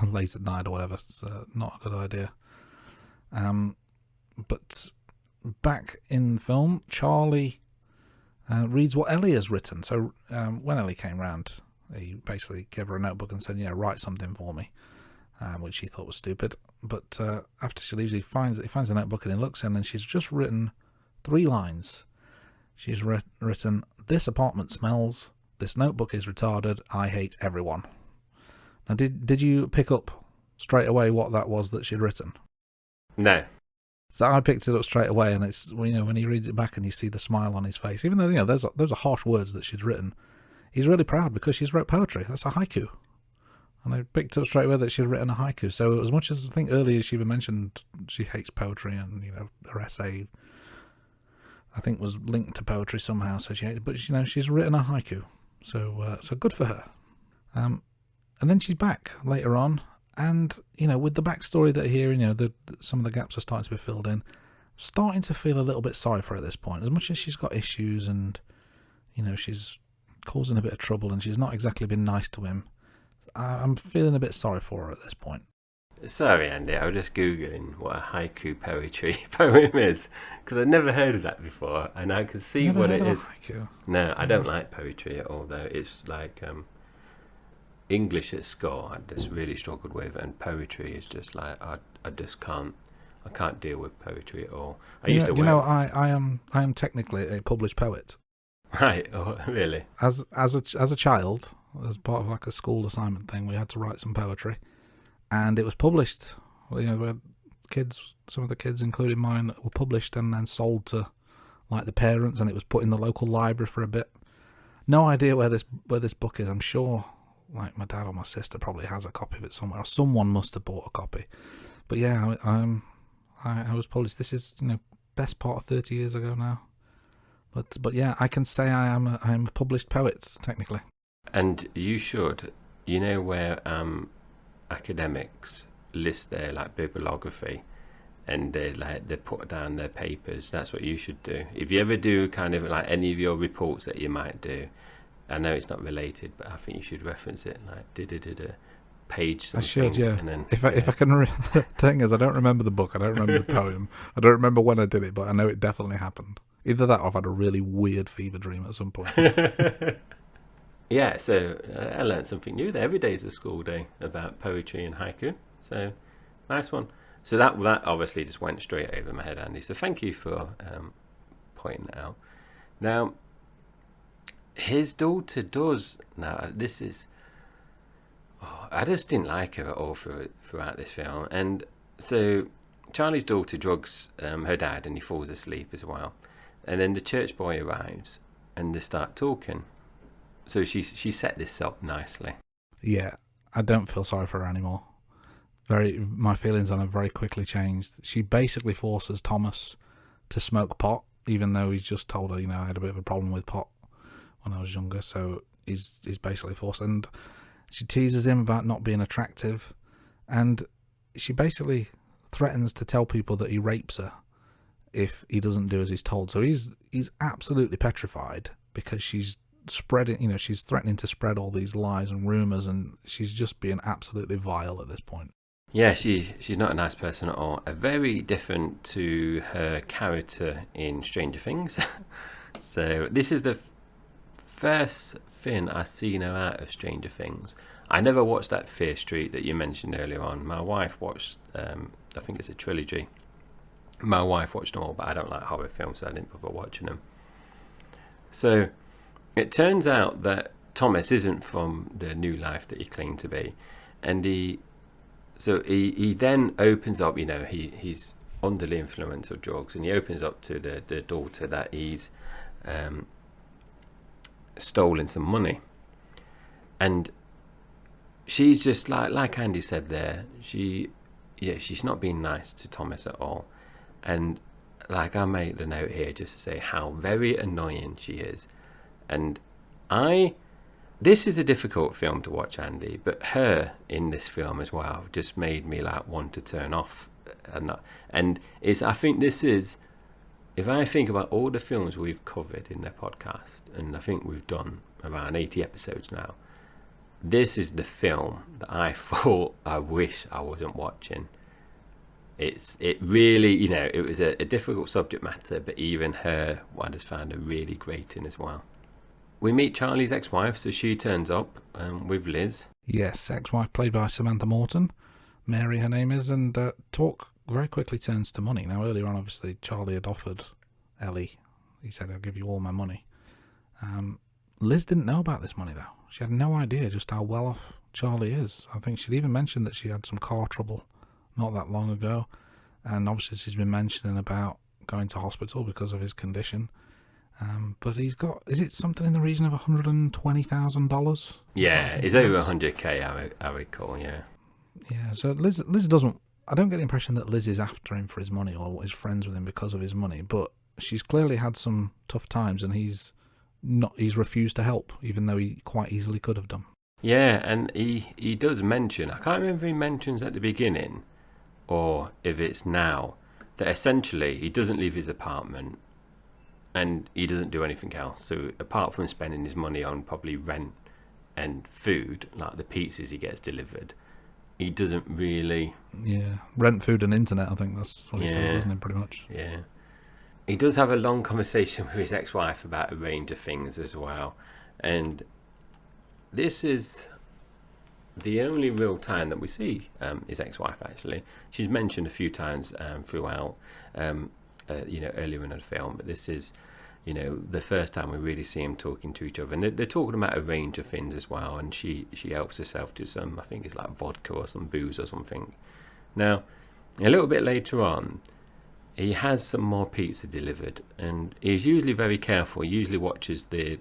Speaker 3: late at night or whatever. It's not a good idea. But back in the film, Charlie reads what Ellie has written. So when Ellie came round, he basically gave her a notebook and said, write something for me, which she thought was stupid. But after she leaves, he finds the notebook and he looks in, and she's just written 3 lines. She's written, "This apartment smells. This notebook is retarded. I hate everyone." Now, did you pick up straight away what that was that she'd written?
Speaker 1: No.
Speaker 3: So I picked it up straight away, and it's, when he reads it back and you see the smile on his face, even though those are harsh words that she's written, he's really proud because she's wrote poetry. That's a haiku, and I picked up straight away that she'd written a haiku. So as much as I think earlier she even mentioned she hates poetry, and her essay I think was linked to poetry somehow, so she hated, but she's written a haiku, so good for her. And then she's back later on. And, with the backstory that here, some of the gaps are starting to be filled in, starting to feel a little bit sorry for her at this point. As much as she's got issues and, she's causing a bit of trouble and she's not exactly been nice to him, I'm feeling a bit sorry for her at this point.
Speaker 1: Sorry, Andy, I was just Googling what a haiku poetry poem is, because I'd never heard of that before, and I could see
Speaker 3: Never
Speaker 1: what
Speaker 3: heard
Speaker 1: it
Speaker 3: of
Speaker 1: is.
Speaker 3: a haiku?
Speaker 1: No, I don't like poetry at all, though. It's like... English at school I just really struggled with, and poetry is just like I can't deal with poetry at all. I am technically a published poet. Right. Oh, really?
Speaker 3: As a child, as part of like a school assignment thing, we had to write some poetry, and it was published. Well, some of the kids, including mine, were published and then sold to like the parents, and it was put in the local library for a bit. No idea where this book is. I'm sure like my dad or my sister probably has a copy of it somewhere, or someone must have bought a copy. But yeah, I was published. This is best part of 30 years ago now. But yeah, I can say I am a published poet technically.
Speaker 1: And you should, where academics list their like bibliography, and they put down their papers. That's what you should do. If you ever do kind of like any of your reports that you might do, I know it's not related, but I think you should reference it like page something.
Speaker 3: I should, yeah.
Speaker 1: And then,
Speaker 3: if I can, the thing is, I don't remember the book. I don't remember the poem. I don't remember when I did it, but I know it definitely happened. Either that, or I've had a really weird fever dream at some point.
Speaker 1: Yeah, so I learned something new there. Every day is a school day about poetry and haiku. So nice one. So that obviously just went straight over my head, Andy. So thank you for pointing that out. Now, his daughter does. Now, this is... I just didn't like her at all throughout this film. And so Charlie's daughter drugs her dad, and he falls asleep as well. And then the church boy arrives, and they start talking. So she set this up nicely. Yeah,
Speaker 3: I don't feel sorry for her anymore. My feelings on her very quickly changed. She basically forces Thomas to smoke pot, even though he's just told her, I had a bit of a problem with pot when I was younger. So he's basically forced, and she teases him about not being attractive, and she basically threatens to tell people that he rapes her if he doesn't do as he's told. So he's absolutely petrified because she's spreading, she's threatening to spread all these lies and rumours, and she's just being absolutely vile at this point.
Speaker 1: Yeah, she's not a nice person at all. Very different to her character in Stranger Things. So this is the first thing I've seen her out of Stranger Things. I never watched that Fear Street that you mentioned earlier on. My wife watched, I think it's a trilogy. My wife watched them all, but I don't like horror films, so I didn't bother watching them. So it turns out that Thomas isn't from the new life that he claimed to be, and he then opens up. He's under the influence of drugs, and he opens up to the daughter that he's stolen some money, and she's just like Andy said there. She's not being nice to Thomas at all, and like I made the note here just to say how very annoying she is. And this is a difficult film to watch, Andy, but her in this film as well just made me want to turn off. And I think this is, if I think about all the films we've covered in the podcast, and I think we've done around 80 episodes now, this is the film that I thought I wish I wasn't watching. It really, it was a difficult subject matter, but even her, I just found her really grating as well. We meet Charlie's ex-wife, so she turns up with Liz.
Speaker 3: Yes, ex-wife played by Samantha Morton, Mary her name is, and talk very quickly turns to money. Now earlier on, obviously, Charlie had offered Ellie, he said, I'll give you all my money. Liz didn't know about this money though. She had no idea just how well off Charlie is. I think she'd even mentioned that she had some car trouble not that long ago, and obviously she's been mentioning about going to hospital because of his condition. But he's got, is it something in the region of $120,000?
Speaker 1: Yeah, it's over 100k, I recall, yeah.
Speaker 3: Yeah, so Liz doesn't, I don't get the impression that Liz is after him for his money or is friends with him because of his money, but she's clearly had some tough times and he's refused to help, even though he quite easily could have done.
Speaker 1: Yeah, and he does mention, I can't remember if he mentions at the beginning or if it's now, that essentially he doesn't leave his apartment and he doesn't do anything else. So apart from spending his money on probably rent and food, like the pizzas he gets delivered, he doesn't really...
Speaker 3: Yeah, rent, food and internet, I think that's what he says, isn't it, pretty much?
Speaker 1: Yeah. He does have a long conversation with his ex-wife about a range of things as well. And this is the only real time that we see his ex-wife, actually. She's mentioned a few times throughout, earlier in the film, but this is, the first time we really see them talking to each other. And they're talking about a range of things as well, and she helps herself to some, I think it's like vodka or some booze or something. Now, a little bit later on, he has some more pizza delivered, and he's usually very careful. He usually watches the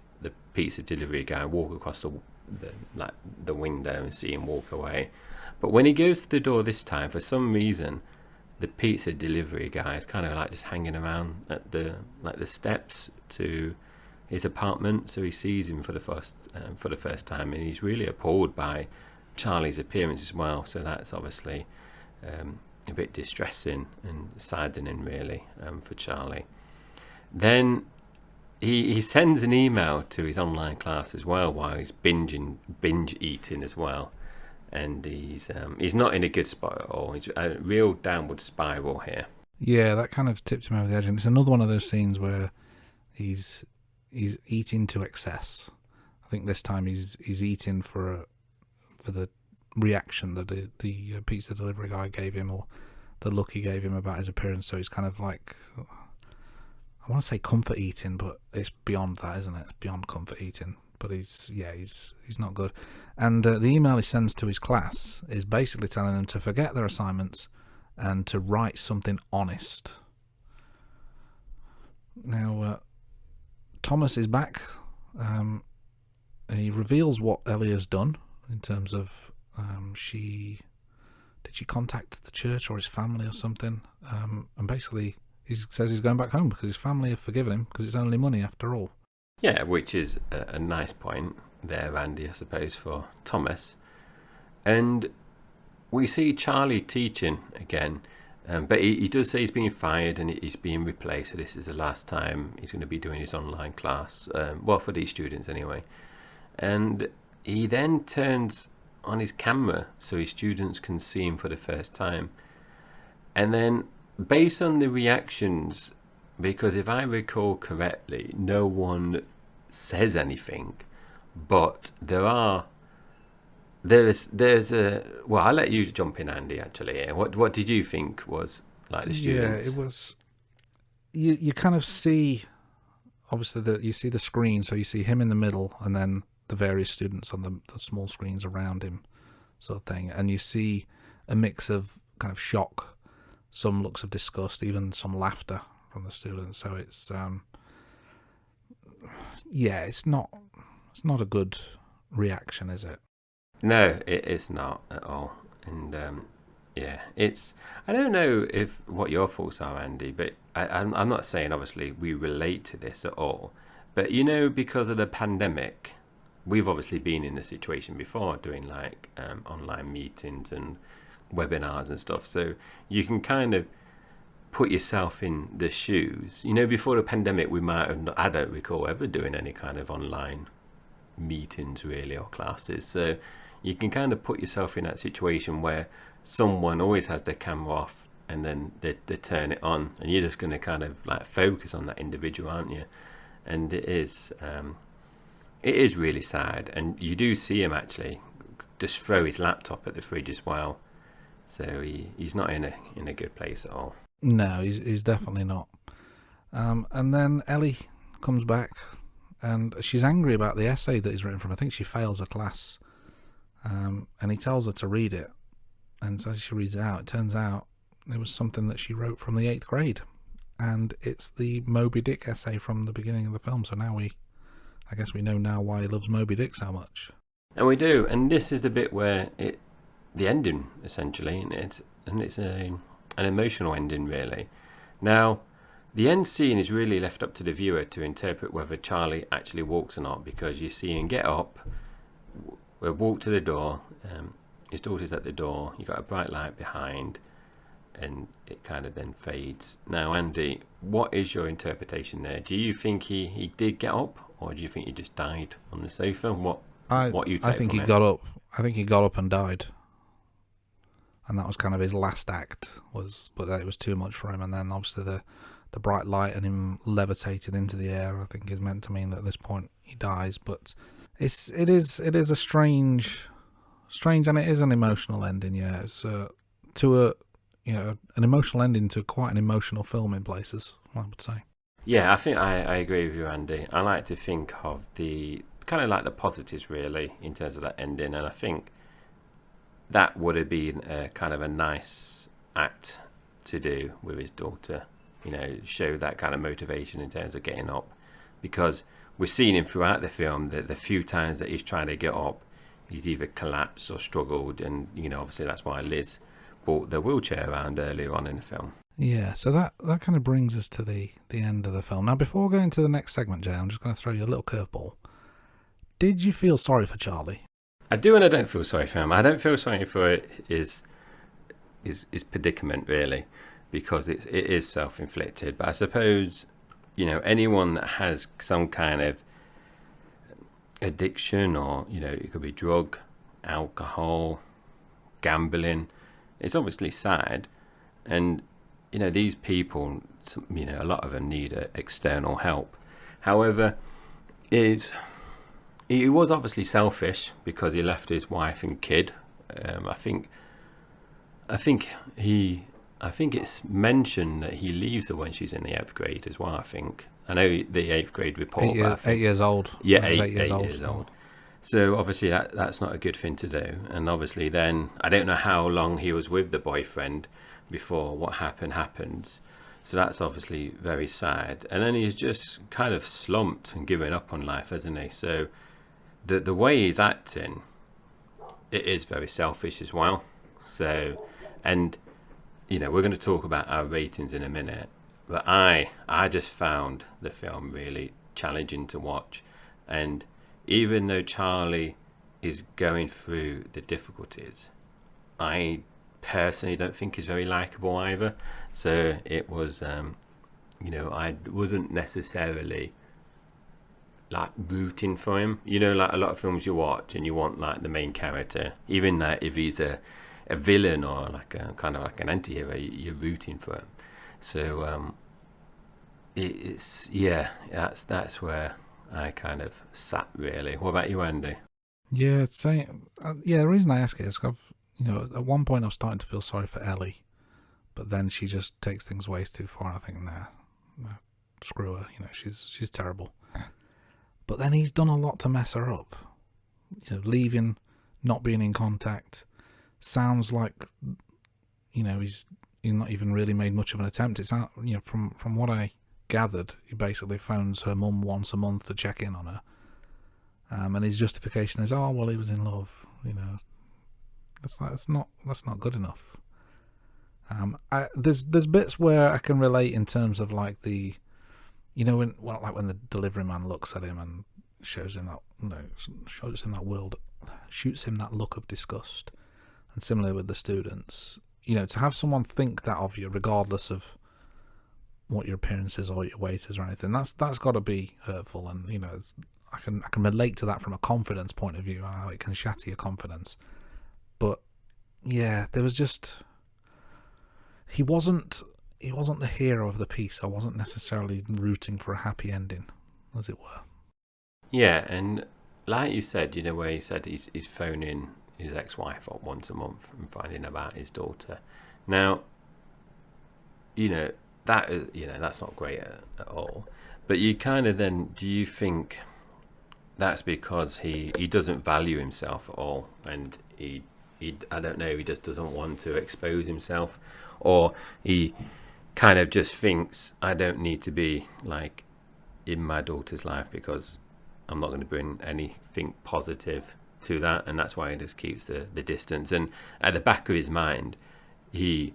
Speaker 1: pizza delivery guy walk across the window and see him walk away. But when he goes to the door this time, for some reason, the pizza delivery guy is kind of like just hanging around at the steps to his apartment. So he sees him for the first time, and he's really appalled by Charlie's appearance as well. So that's obviously a bit distressing and saddening, really, for Charlie. Then he sends an email to his online class as well while he's binge eating as well, and he's not in a good spot at all. He's a real downward spiral here.
Speaker 3: Yeah, that kind of tipped him over the edge, and it's another one of those scenes where he's eating to excess. I think this time he's eating for the reaction that the pizza delivery guy gave him, or the look he gave him about his appearance. So he's kind of like, I want to say comfort eating, but it's beyond that, isn't it? It's beyond comfort eating. But he's not good. And the email he sends to his class is basically telling them to forget their assignments and to write something honest. Now, Thomas is back. And he reveals what Ellie has done in terms of did she contact the church or his family or something? And basically he says he's going back home because his family have forgiven him because it's only money after all.
Speaker 1: Yeah, which is a nice point there, Andy, I suppose, for Thomas. And we see Charlie teaching again, but he does say he's being fired and he's being replaced, so this is the last time he's going to be doing his online class, for these students anyway. And he then turns on his camera so his students can see him for the first time. And then, based on the reactions, because if I recall correctly, no one says anything, but there's a, well, I'll let you jump in, Andy, actually. What did you think was like the students?
Speaker 3: Yeah, it was, you kind of see, obviously you see the screen, so you see him in the middle and then the various students on the small screens around him, sort of thing, and you see a mix of kind of shock, some looks of disgust, even some laughter from the students. So it's it's not a good reaction, is it?
Speaker 1: No, it's not at all. And it's, I don't know what your thoughts are, Andy, but I'm not saying obviously we relate to this at all, but because of the pandemic, we've obviously been in a situation before doing like online meetings and webinars and stuff, so you can kind of put yourself in the shoes. Before the pandemic, we might have I don't recall ever doing any kind of online meetings really, or classes, so you can kind of put yourself in that situation where someone always has their camera off and then they turn it on, and you're just going to kind of like focus on that individual, aren't you? And it is really sad. And you do see him actually just throw his laptop at the fridge as well, so he's not in a good place at all.
Speaker 3: No, he's definitely not. And then Ellie comes back and she's angry about the essay that he's written from. I think she fails a class, and he tells her to read it, and so she reads it out. It turns out it was something that she wrote from the 8th grade, and it's the Moby Dick essay from the beginning of the film. So now I guess we know now why he loves Moby Dick so much.
Speaker 1: And we do, and this is the bit where the ending essentially, and it's an emotional ending really. Now, the end scene is really left up to the viewer to interpret whether Charlie actually walks or not, because you see him get up, walk to the door. His daughter's at the door. You got a bright light behind, and it kind of then fades. Now, Andy, what is your interpretation there? Do you think he did get up, or do you think he just died on the sofa? What you take
Speaker 3: I think
Speaker 1: from
Speaker 3: he
Speaker 1: it?
Speaker 3: got up. I think he got up and died, and that was kind of his last act. But it was too much for him. And then obviously the bright light and him levitating into the air, I think, is meant to mean that at this point he dies. But it is a strange, and it is an emotional ending. Yeah, it's an emotional ending to quite an emotional film in places, I would say.
Speaker 1: Yeah, I think I agree with you, Andy. I like to think of the kind of like the positives really in terms of that ending, and I think that would have been a kind of a nice act to do with his daughter. Show that kind of motivation in terms of getting up, because we're seeing him throughout the film that the few times that he's trying to get up, he's either collapsed or struggled, and obviously that's why Liz brought the wheelchair around earlier on in the film.
Speaker 3: Yeah, so that kind of brings us to the end of the film. Now, before going to the next segment, Jay, I'm just going to throw you a little curveball. Did you feel sorry for Charlie?
Speaker 1: I do, and I don't feel sorry for him. I don't feel sorry for his predicament really, because it is self-inflicted. But I suppose anyone that has some kind of addiction, or it could be drug, alcohol, gambling, it's obviously sad. And these people, a lot of them need external help. However, he was obviously selfish because he left his wife and kid. I think it's mentioned that he leaves her when she's in the 8th grade as well. I know the 8th grade report.
Speaker 3: 8 years old.
Speaker 1: Yeah,
Speaker 3: He was
Speaker 1: 8 years old. So obviously that's not a good thing to do. And obviously then, I don't know how long he was with the boyfriend before what happens. So that's obviously very sad. And then he's just kind of slumped and given up on life, hasn't he? So the way he's acting, it is very selfish as well. So, and we're going to talk about our ratings in a minute, but I just found the film really challenging to watch. And even though Charlie is going through the difficulties, I personally don't think he's very likable either. So it was, I wasn't necessarily like rooting for him. Like a lot of films you watch and you want like the main character, even like if he's a villain or like a kind of like an anti-hero, you're rooting for him. So that's where I kind of sat really. What about you, Andy?
Speaker 3: Yeah, the reason I ask it is at one point I was starting to feel sorry for Ellie, but then she just takes things way too far. I think, nah, screw her. She's terrible. But then he's done a lot to mess her up. Leaving, not being in contact. Sounds like, he's not even really made much of an attempt. It's not, from what I gathered, he basically phones her mum once a month to check in on her. And his justification is, oh well, he was in love. That's not good enough. There's bits where I can relate in terms of like the, when the delivery man looks at him and shoots him that look of disgust. And similarly with the students, to have someone think that of you, regardless of what your appearance is or what your weight is or anything, that's got to be hurtful. And I can relate to that from a confidence point of view, how it can shatter your confidence. But yeah, there was just he wasn't the hero of the piece. I wasn't necessarily rooting for a happy ending, as it were.
Speaker 1: Yeah, and like you said, where he said he's phoning his ex-wife up once a month and finding about his daughter. Now, that is, that's not great at all. But you kind of then, do you think that's because he doesn't value himself at all, and he I don't know, he just doesn't want to expose himself, or he kind of just thinks, I don't need to be like in my daughter's life because I'm not going to bring anything positive to that, and that's why he just keeps the distance. And at the back of his mind, he's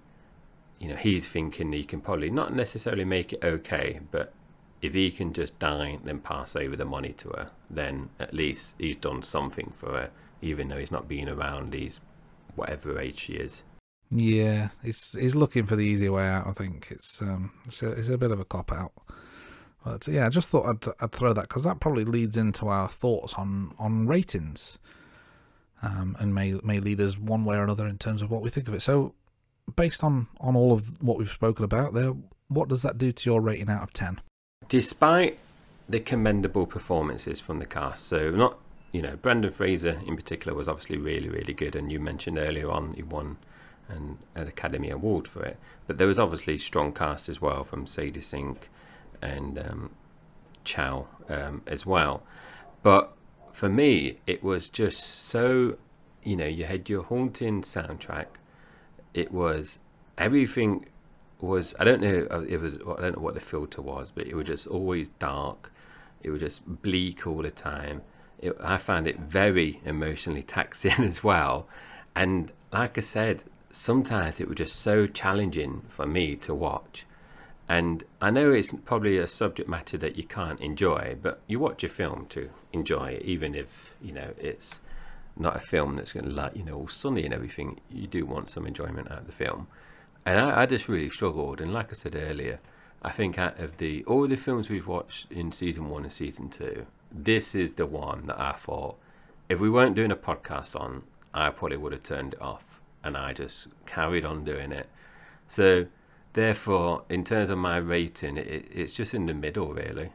Speaker 1: thinking he can probably not necessarily make it okay, but if he can just die, then pass over the money to her, then at least he's done something for her, even though he's not being around. He's whatever age she is.
Speaker 3: Yeah, he's looking for the easy way out. I think it's a bit of a cop out. But yeah, I just thought I'd throw that because that probably leads into our thoughts on ratings, and may lead us one way or another in terms of what we think of it. So, based on all of what we've spoken about there, what does that do to your rating out of 10?
Speaker 1: Despite the commendable performances from the cast, so not, Brendan Fraser in particular was obviously really, really good, and you mentioned earlier on he won an Academy Award for it, but there was obviously strong cast as well from Sadie Sink and Chow as well. But for me, it was just so, you had your haunting soundtrack. It was everything. I don't know what the filter was, but it was just always dark. It was just bleak all the time. I found it very emotionally taxing as well, and like I said, sometimes it was just so challenging for me to watch. And I know it's probably a subject matter that you can't enjoy, but you watch a film to enjoy it, even if it's not a film that's going to all sunny and everything. You do want some enjoyment out of the film. And I just really struggled. And like I said earlier, I think out of all the films we've watched in season 1 and season 2, this is the one that I thought, if we weren't doing a podcast on, I probably would have turned it off. And I just carried on doing it. So therefore, in terms of my rating, it's just in the middle, really.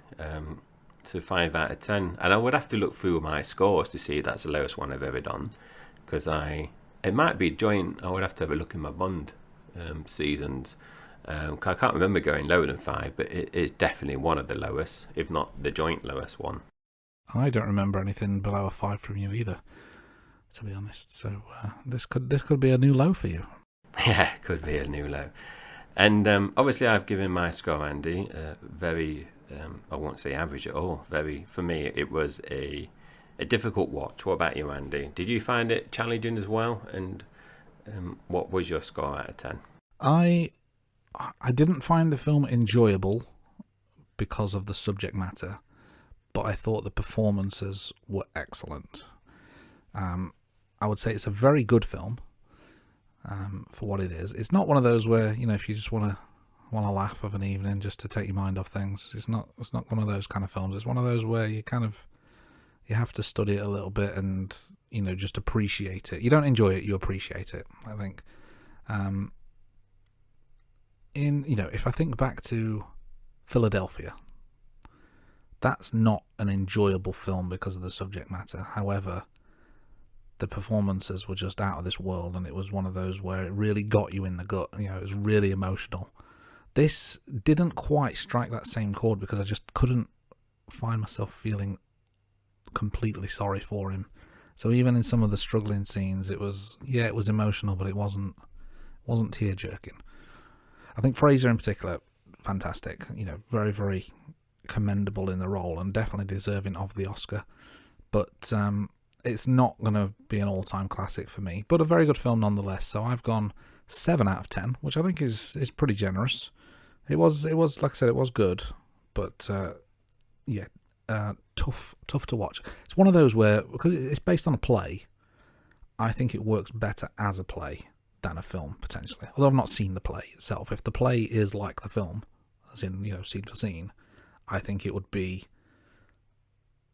Speaker 1: So 5 out of 10. And I would have to look through my scores to see if that's the lowest one I've ever done. Because it might be joint. I would have to have a look in my Bond seasons. I can't remember going lower than 5, but it's definitely one of the lowest, if not the joint lowest one.
Speaker 3: I don't remember anything below a 5 from you either, to be honest. So this could be a new low for you.
Speaker 1: Yeah, could be a new low. And obviously, I've given my score, Andy, very. I won't say average at all. Very, for me, it was a difficult watch. What about you, Andy? Did you find it challenging as well? And what was your score out of 10?
Speaker 3: I didn't find the film enjoyable because of the subject matter, but I thought the performances were excellent. I would say it's a very good film for what it is. It's not one of those where, if you just want to laugh of an evening just to take your mind off things. It's not one of those kind of films. It's one of those where you have to study it a little bit and just appreciate it. You don't enjoy it, you appreciate it, I think. If I think back to Philadelphia, that's not an enjoyable film because of the subject matter. However, the performances were just out of this world, and it was one of those where it really got you in the gut. It was really emotional. This didn't quite strike that same chord because I just couldn't find myself feeling completely sorry for him. So even in some of the struggling scenes, it was emotional, but it wasn't tear-jerking. I think Fraser in particular, fantastic. Very, very commendable in the role and definitely deserving of the Oscar. But it's not going to be an all-time classic for me, but a very good film nonetheless. So I've gone 7 out of 10, which I think is pretty generous. It was like I said, it was good, but tough to watch. It's one of those where, because it's based on a play, I think it works better as a play than a film, potentially. Although I've not seen the play itself. If the play is like the film, as in, scene for scene, I think it would be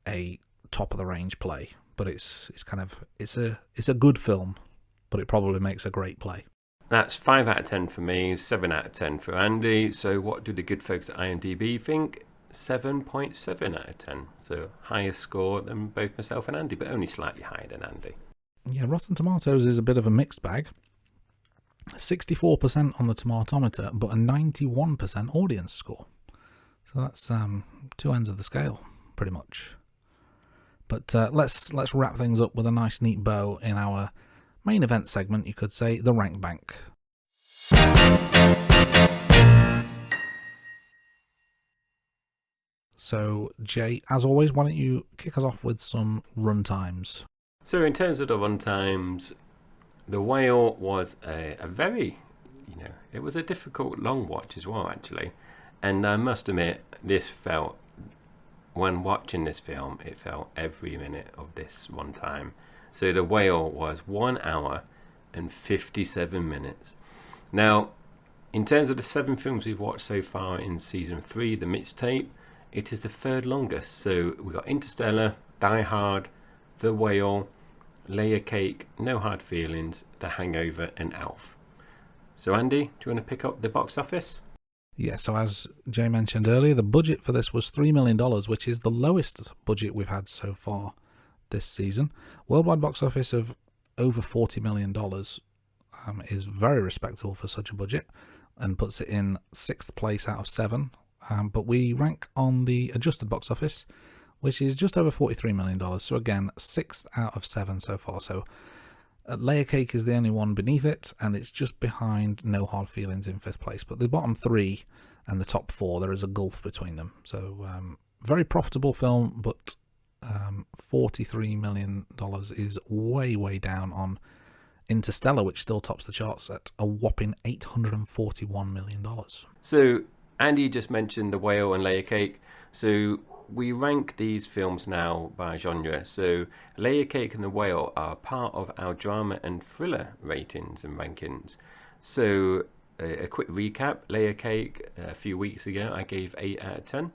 Speaker 3: a top of the range play. But it's a good film, but it probably makes a great play.
Speaker 1: That's 5 out of 10 for me, 7 out of 10 for Andy. So what do the good folks at IMDb think? 7.7 out of 10. So highest score than both myself and Andy, but only slightly higher than Andy.
Speaker 3: Yeah, Rotten Tomatoes is a bit of a mixed bag. 64% on the tomatometer, but a 91% audience score. So that's two ends of the scale, pretty much. But let's wrap things up with a nice neat bow in our main event segment, you could say, the rank bank. So, Jay, as always, why don't you kick us off with some run times?
Speaker 1: So in terms of the run times, The Whale was a very, it was a difficult long watch as well, actually. And I must admit, when watching this film, it felt every minute of this one time. So The Whale was 1 hour and 57 minutes. Now, in terms of the 7 films we've watched so far in season 3, the mixtape, it is the third longest. So we've got Interstellar, Die Hard, The Whale, Layer Cake, No Hard Feelings, The Hangover, and Alf. So Andy, do you want to pick up the box office?
Speaker 3: Yeah, so as Jay mentioned earlier, the budget for this was $3 million, which is the lowest budget we've had so far this season. Worldwide box office of over $40 million is very respectable for such a budget and puts it in 6th place out of 7. But we rank on the adjusted box office, which is just over $43 million. So again, 6th out of 7 so far. So Layer Cake is the only one beneath it, and it's just behind No Hard Feelings in 5th place. But the bottom 3 and the top 4, there is a gulf between them. So very profitable film, but $43 million is way, way down on Interstellar, which still tops the charts at a whopping $841 million.
Speaker 1: So Andy just mentioned The Whale and Layer Cake. So we rank these films now by genre. So Layer Cake and The Whale are part of our drama and thriller ratings and rankings. So a quick recap. Layer Cake, a few weeks ago, I gave 8 out of 10.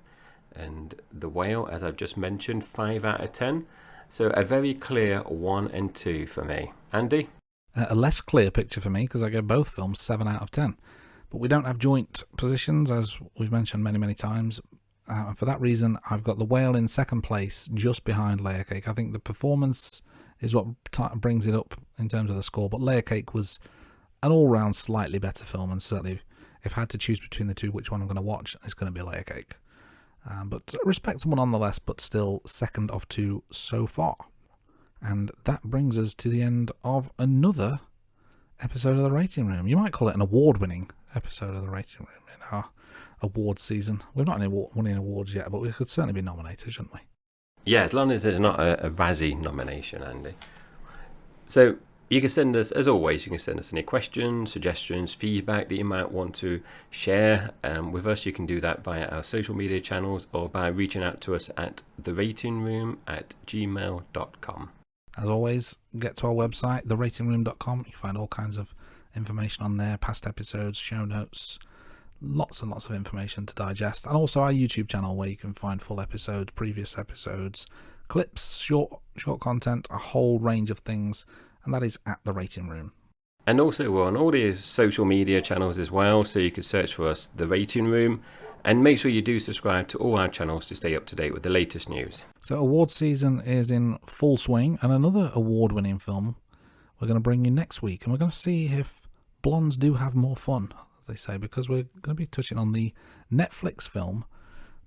Speaker 1: And The Whale, as I've just mentioned, 5 out of 10. So a very clear 1 and 2 for me. Andy?
Speaker 3: A less clear picture for me, because I gave both films 7 out of 10. But we don't have joint positions, as we've mentioned many, many times. And for that reason, I've got The Whale in 2nd place, just behind Layer Cake. I think the performance is what brings it up in terms of the score. But Layer Cake was an all-round slightly better film, and certainly if I had to choose between the two which one I'm going to watch, it's going to be Layer Cake. But respectable nonetheless, but still 2nd of 2 so far. And that brings us to the end of another episode of The Rating Room. You might call it an award-winning episode of The Rating Room in our award season. We've not won any awards yet, but we could certainly be nominated, shouldn't we?
Speaker 1: Yeah, as long as there's not a Razzie nomination, Andy. So you can send us, as always, you can send us any questions, suggestions, feedback that you might want to share with us. You can do that via our social media channels or by reaching out to us at theratingroom@gmail.com.
Speaker 3: As always, get to our website, theratingroom.com. You can find all kinds of information on there, past episodes, show notes, lots and lots of information to digest. And also our YouTube channel, where you can find full episodes, previous episodes, clips, short content, a whole range of things. And that is at The Rating Room.
Speaker 1: And also we're on all these social media channels as well, so you can search for us, The Rating Room. And make sure you do subscribe to all our channels to stay up to date with the latest news.
Speaker 3: So award season is in full swing, and another award-winning film we're going to bring you next week. And we're going to see if blondes do have more fun, as they say, because we're going to be touching on the Netflix film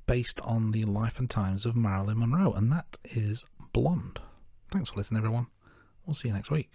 Speaker 3: based on the life and times of Marilyn Monroe, and that is Blonde. Thanks for listening, everyone. We'll see you next week.